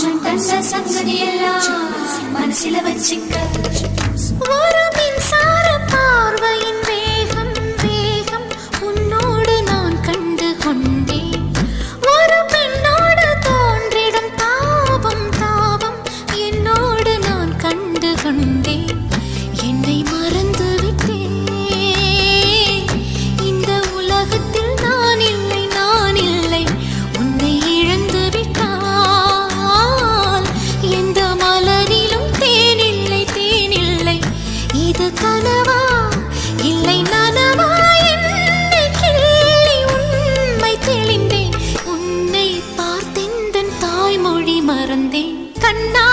சங்கதி எல்லாம் மனசில வச்சுக்க ஒரு மின்சார பார்வையின் வேகம் வேகம் உன்னோடு நான் கண்டு கொண்டேன் ஒரு பெண்ணோடு தோன்றிடும் தாபம் தாபம் என்னோடு நான் கண்டு கொண்டேன் என்னை மறந்து விட்டேன் இந்த உலகத்தில் நான் இல்லை உன்னை இழந்து விட்டால் எந்த மலரிலும் தேனில்லை இது கனவா இல்லை நனவா என்னை கிள்ளி உண்மை தெளிந்தேன் உன்னை பார்த்தெந்தன் தாய்மொழி மறந்தேன் கண்ணா